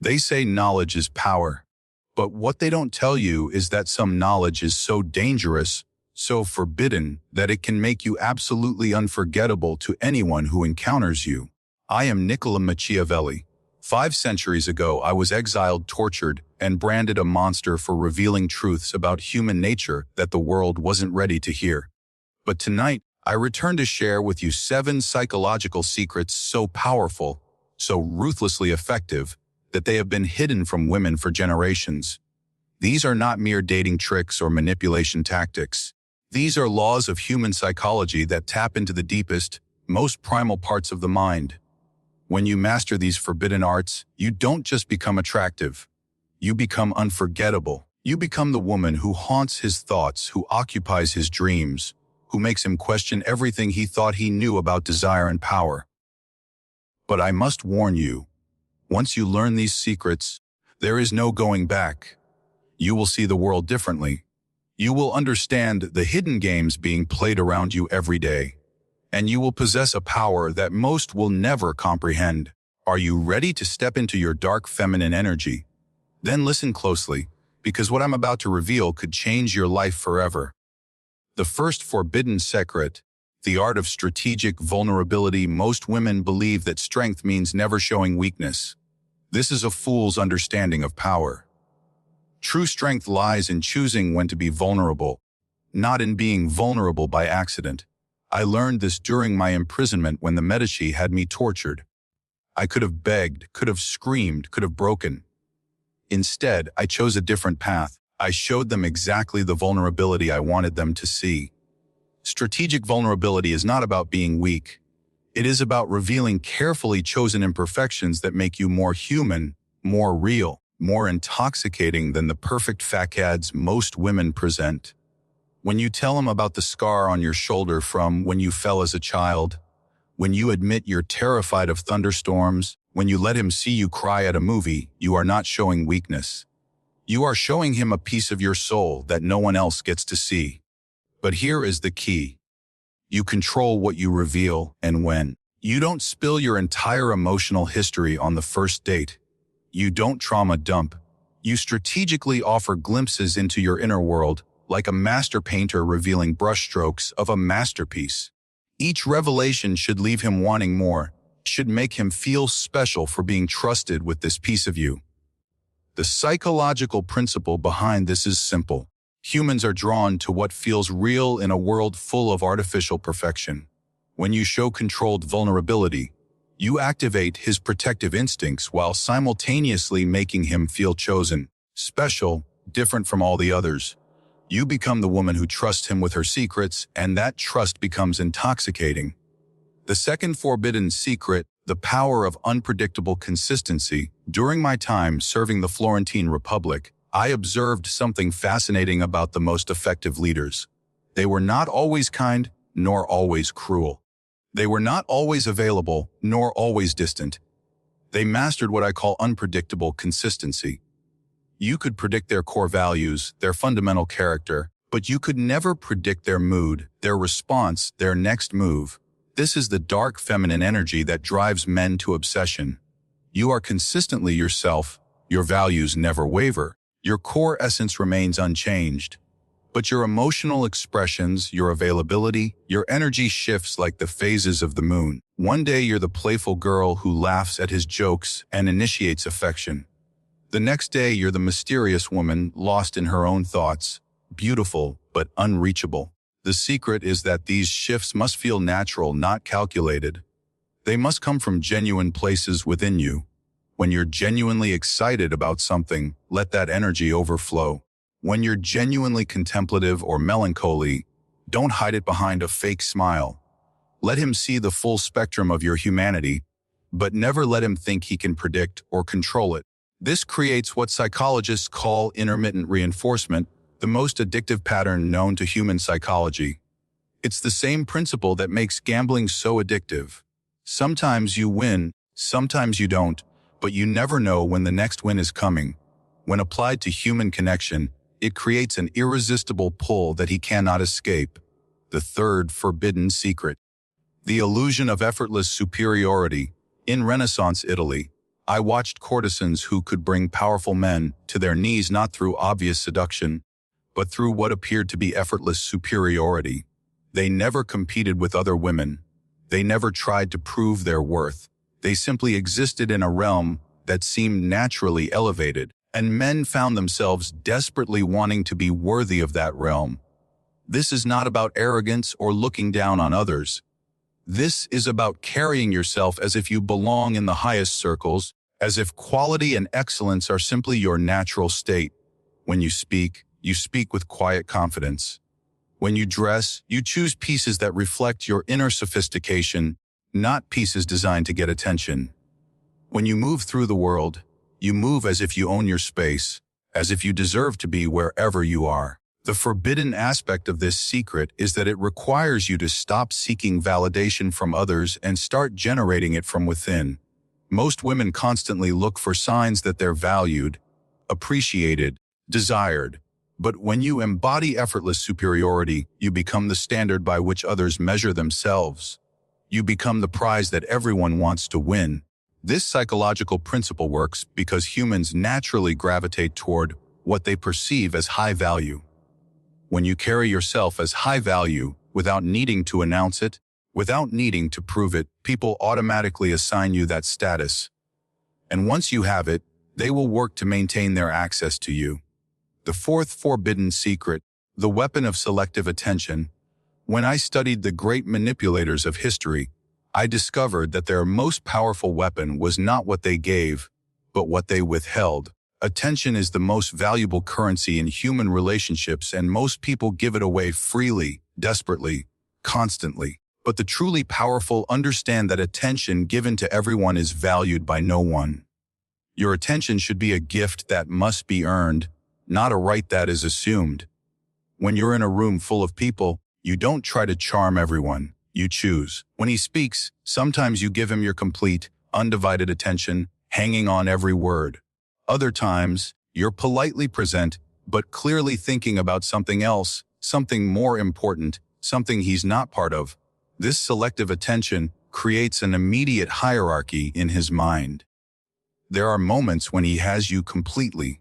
They say knowledge is power, but what they don't tell you is that some knowledge is so dangerous, so forbidden, that it can make you absolutely unforgettable to anyone who encounters you. I am Niccolo Machiavelli. 5 centuries ago, I was exiled, tortured, and branded a monster for revealing truths about human nature that the world wasn't ready to hear. But tonight, I return to share with you 7 psychological secrets so powerful, so ruthlessly effective, that they have been hidden from women for generations. These are not mere dating tricks or manipulation tactics. These are laws of human psychology that tap into the deepest, most primal parts of the mind. When you master these forbidden arts, you don't just become attractive. You become unforgettable. You become the woman who haunts his thoughts, who occupies his dreams, who makes him question everything he thought he knew about desire and power. But I must warn you, once you learn these secrets, there is no going back. You will see the world differently. You will understand the hidden games being played around you every day. And you will possess a power that most will never comprehend. Are you ready to step into your dark feminine energy? Then listen closely, because what I'm about to reveal could change your life forever. The first forbidden secret, the art of strategic vulnerability. Most women believe that strength means never showing weakness. This is a fool's understanding of power. True strength lies in choosing when to be vulnerable, not in being vulnerable by accident. I learned this during my imprisonment when the Medici had me tortured. I could have begged, could have screamed, could have broken. Instead, I chose a different path. I showed them exactly the vulnerability I wanted them to see. Strategic vulnerability is not about being weak. It is about revealing carefully chosen imperfections that make you more human, more real, more intoxicating than the perfect facades most women present. When you tell them about the scar on your shoulder from when you fell as a child, when you admit you're terrified of thunderstorms, when you let him see you cry at a movie, you are not showing weakness. You are showing him a piece of your soul that no one else gets to see. But here is the key. You control what you reveal and when. You don't spill your entire emotional history on the first date. You don't trauma dump. You strategically offer glimpses into your inner world, like a master painter revealing brushstrokes of a masterpiece. Each revelation should leave him wanting more, should make him feel special for being trusted with this piece of you. The psychological principle behind this is simple. Humans are drawn to what feels real in a world full of artificial perfection. When you show controlled vulnerability, you activate his protective instincts while simultaneously making him feel chosen, special, different from all the others. You become the woman who trusts him with her secrets, and that trust becomes intoxicating. The second forbidden secret, the power of unpredictable consistency. During my time serving the Florentine Republic, I observed something fascinating about the most effective leaders. They were not always kind, nor always cruel. They were not always available, nor always distant. They mastered what I call unpredictable consistency. You could predict their core values, their fundamental character, but you could never predict their mood, their response, their next move. This is the dark feminine energy that drives men to obsession. You are consistently yourself, your values never waver, your core essence remains unchanged. But your emotional expressions, your availability, your energy shifts like the phases of the moon. One day you're the playful girl who laughs at his jokes and initiates affection. The next day you're the mysterious woman lost in her own thoughts, beautiful but unreachable. The secret is that these shifts must feel natural, not calculated. They must come from genuine places within you. When you're genuinely excited about something, let that energy overflow. When you're genuinely contemplative or melancholy, don't hide it behind a fake smile. Let him see the full spectrum of your humanity, but never let him think he can predict or control it. This creates what psychologists call intermittent reinforcement, the most addictive pattern known to human psychology. It's the same principle that makes gambling so addictive. Sometimes you win, sometimes you don't, but you never know when the next win is coming. When applied to human connection, it creates an irresistible pull that he cannot escape. The third forbidden secret. The illusion of effortless superiority. In Renaissance Italy, I watched courtesans who could bring powerful men to their knees not through obvious seduction, but through what appeared to be effortless superiority. They never competed with other women. They never tried to prove their worth. They simply existed in a realm that seemed naturally elevated, and men found themselves desperately wanting to be worthy of that realm. This is not about arrogance or looking down on others. This is about carrying yourself as if you belong in the highest circles, as if quality and excellence are simply your natural state. When you speak with quiet confidence. When you dress, you choose pieces that reflect your inner sophistication, not pieces designed to get attention. When you move through the world, you move as if you own your space, as if you deserve to be wherever you are. The forbidden aspect of this secret is that it requires you to stop seeking validation from others and start generating it from within. Most women constantly look for signs that they're valued, appreciated, desired. But when you embody effortless superiority, you become the standard by which others measure themselves. You become the prize that everyone wants to win. This psychological principle works because humans naturally gravitate toward what they perceive as high value. When you carry yourself as high value without needing to announce it, without needing to prove it, people automatically assign you that status. And once you have it, they will work to maintain their access to you. The fourth forbidden secret, the weapon of selective attention. When I studied the great manipulators of history, I discovered that their most powerful weapon was not what they gave, but what they withheld. Attention is the most valuable currency in human relationships, and most people give it away freely, desperately, constantly. But the truly powerful understand that attention given to everyone is valued by no one. Your attention should be a gift that must be earned, not a right that is assumed. When you're in a room full of people, you don't try to charm everyone. You choose. When he speaks, sometimes you give him your complete, undivided attention, hanging on every word. Other times, you're politely present, but clearly thinking about something else, something more important, something he's not part of. This selective attention creates an immediate hierarchy in his mind. There are moments when he has you completely,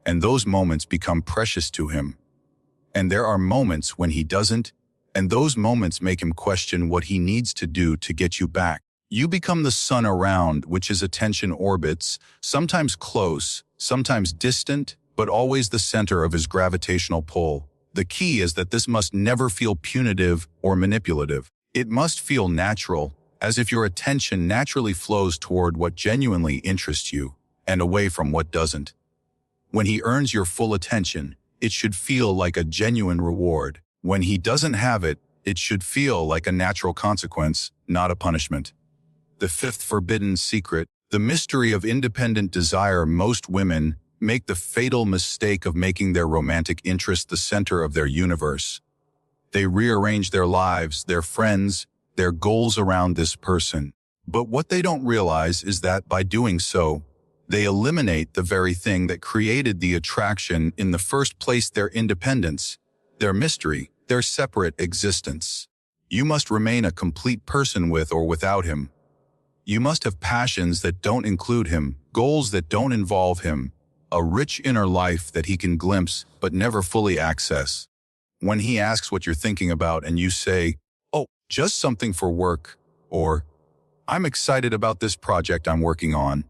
and those moments become precious to him. And there are moments when he doesn't, and those moments make him question what he needs to do to get you back. You become the sun around which his attention orbits, sometimes close, sometimes distant, but always the center of his gravitational pull. The key is that this must never feel punitive or manipulative. It must feel natural, as if your attention naturally flows toward what genuinely interests you, and away from what doesn't. When he earns your full attention, it should feel like a genuine reward. When he doesn't have it, it should feel like a natural consequence, not a punishment. The fifth forbidden secret, the mystery of independent desire. Most women make the fatal mistake of making their romantic interest the center of their universe. They rearrange their lives, their friends, their goals around this person. But what they don't realize is that by doing so, they eliminate the very thing that created the attraction in the first place: their independence, their mystery, their separate existence. You must remain a complete person with or without him. You must have passions that don't include him, goals that don't involve him, a rich inner life that he can glimpse but never fully access. When he asks what you're thinking about and you say, "Oh, just something for work," or "I'm excited about this project I'm working on,"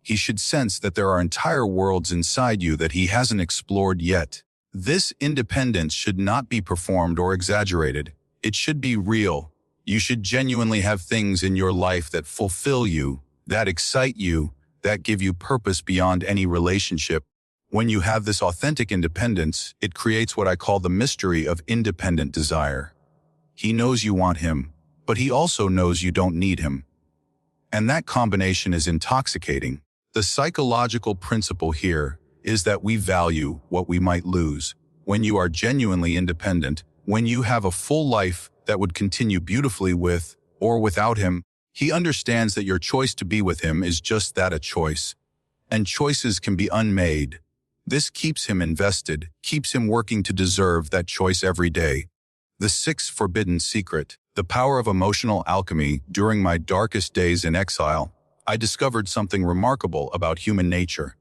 he should sense that there are entire worlds inside you that he hasn't explored yet. This independence should not be performed or exaggerated. It should be real. You should genuinely have things in your life that fulfill you, that excite you, that give you purpose beyond any relationship. When you have this authentic independence, it creates what I call the mystery of independent desire. He knows you want him, but he also knows you don't need him. And that combination is intoxicating. The psychological principle here is that we value what we might lose. When you are genuinely independent, when you have a full life that would continue beautifully with or without him, he understands that your choice to be with him is just that, a choice. And choices can be unmade. This keeps him invested, keeps him working to deserve that choice every day. The sixth forbidden secret, the power of emotional alchemy. During my darkest days in exile, I discovered something remarkable about human nature.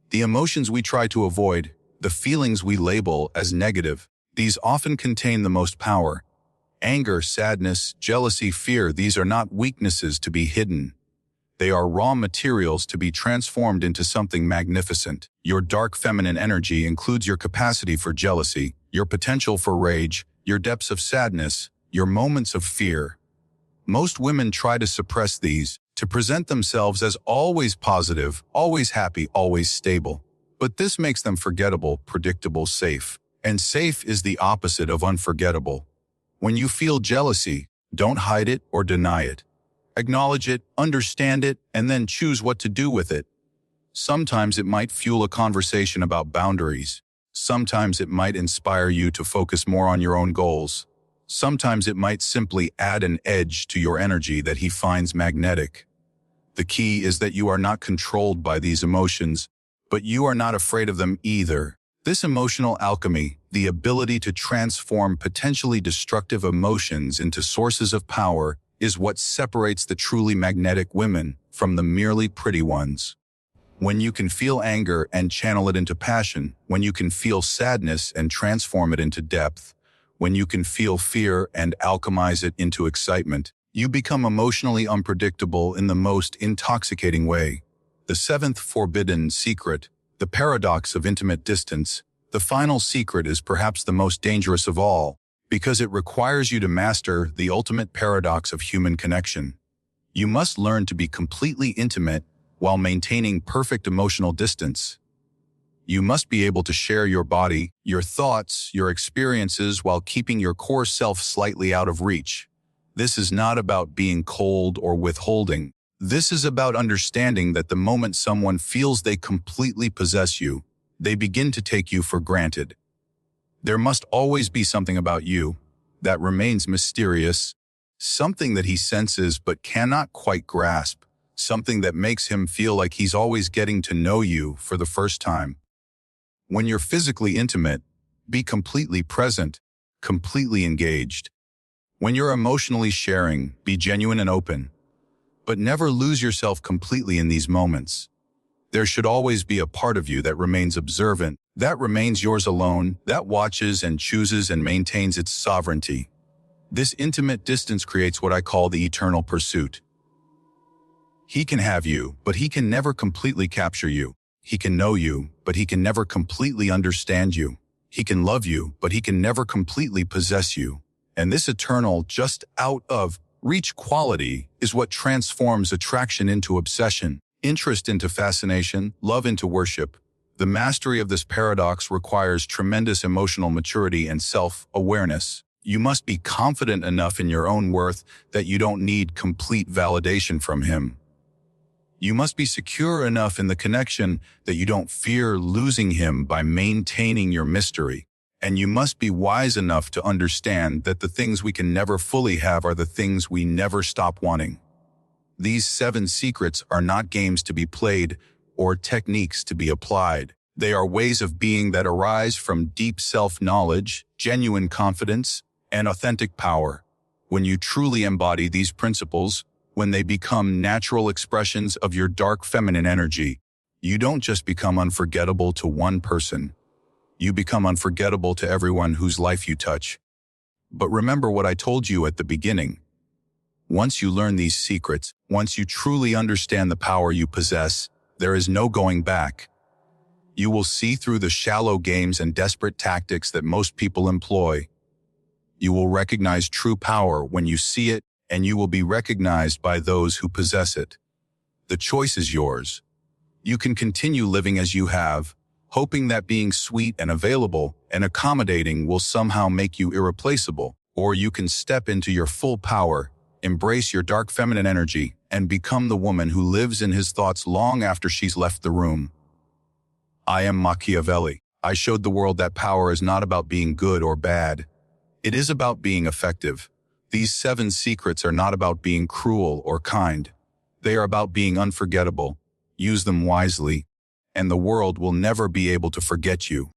The emotions we try to avoid, the feelings we label as negative, these often contain the most power. Anger, sadness, jealousy, fear, these are not weaknesses to be hidden. They are raw materials to be transformed into something magnificent. Your dark feminine energy includes your capacity for jealousy, your potential for rage, your depths of sadness, your moments of fear. Most women try to suppress these, to present themselves as always positive, always happy, always stable. But this makes them forgettable, predictable, safe. And safe is the opposite of unforgettable. When you feel jealousy, don't hide it or deny it. Acknowledge it, understand it, and then choose what to do with it. Sometimes it might fuel a conversation about boundaries. Sometimes it might inspire you to focus more on your own goals. Sometimes it might simply add an edge to your energy that he finds magnetic. The key is that you are not controlled by these emotions, but you are not afraid of them either. This emotional alchemy, the ability to transform potentially destructive emotions into sources of power, is what separates the truly magnetic women from the merely pretty ones. When you can feel anger and channel it into passion, when you can feel sadness and transform it into depth, when you can feel fear and alchemize it into excitement, you become emotionally unpredictable in the most intoxicating way. The seventh forbidden secret, the paradox of intimate distance, the final secret is perhaps the most dangerous of all, because it requires you to master the ultimate paradox of human connection. You must learn to be completely intimate while maintaining perfect emotional distance. You must be able to share your body, your thoughts, your experiences while keeping your core self slightly out of reach. This is not about being cold or withholding. This is about understanding that the moment someone feels they completely possess you, they begin to take you for granted. There must always be something about you that remains mysterious, something that he senses but cannot quite grasp, something that makes him feel like he's always getting to know you for the first time. When you're physically intimate, be completely present, completely engaged. When you're emotionally sharing, be genuine and open. But never lose yourself completely in these moments. There should always be a part of you that remains observant, that remains yours alone, that watches and chooses and maintains its sovereignty. This intimate distance creates what I call the eternal pursuit. He can have you, but he can never completely capture you. He can know you, but he can never completely understand you. He can love you, but he can never completely possess you. And this eternal, just out of reach quality is what transforms attraction into obsession, interest into fascination, love into worship. The mastery of this paradox requires tremendous emotional maturity and self-awareness. You must be confident enough in your own worth that you don't need complete validation from him. You must be secure enough in the connection that you don't fear losing him by maintaining your mystery. And you must be wise enough to understand that the things we can never fully have are the things we never stop wanting. These 7 secrets are not games to be played or techniques to be applied. They are ways of being that arise from deep self-knowledge, genuine confidence, and authentic power. When you truly embody these principles, when they become natural expressions of your dark feminine energy, you don't just become unforgettable to one person. You become unforgettable to everyone whose life you touch. But remember what I told you at the beginning. Once you learn these secrets, once you truly understand the power you possess, there is no going back. You will see through the shallow games and desperate tactics that most people employ. You will recognize true power when you see it, and you will be recognized by those who possess it. The choice is yours. You can continue living as you have, hoping that being sweet and available and accommodating will somehow make you irreplaceable, or you can step into your full power, embrace your dark feminine energy, and become the woman who lives in his thoughts long after she's left the room. I am Machiavelli. I showed the world that power is not about being good or bad. It is about being effective. These 7 secrets are not about being cruel or kind. They are about being unforgettable. Use them wisely, and the world will never be able to forget you.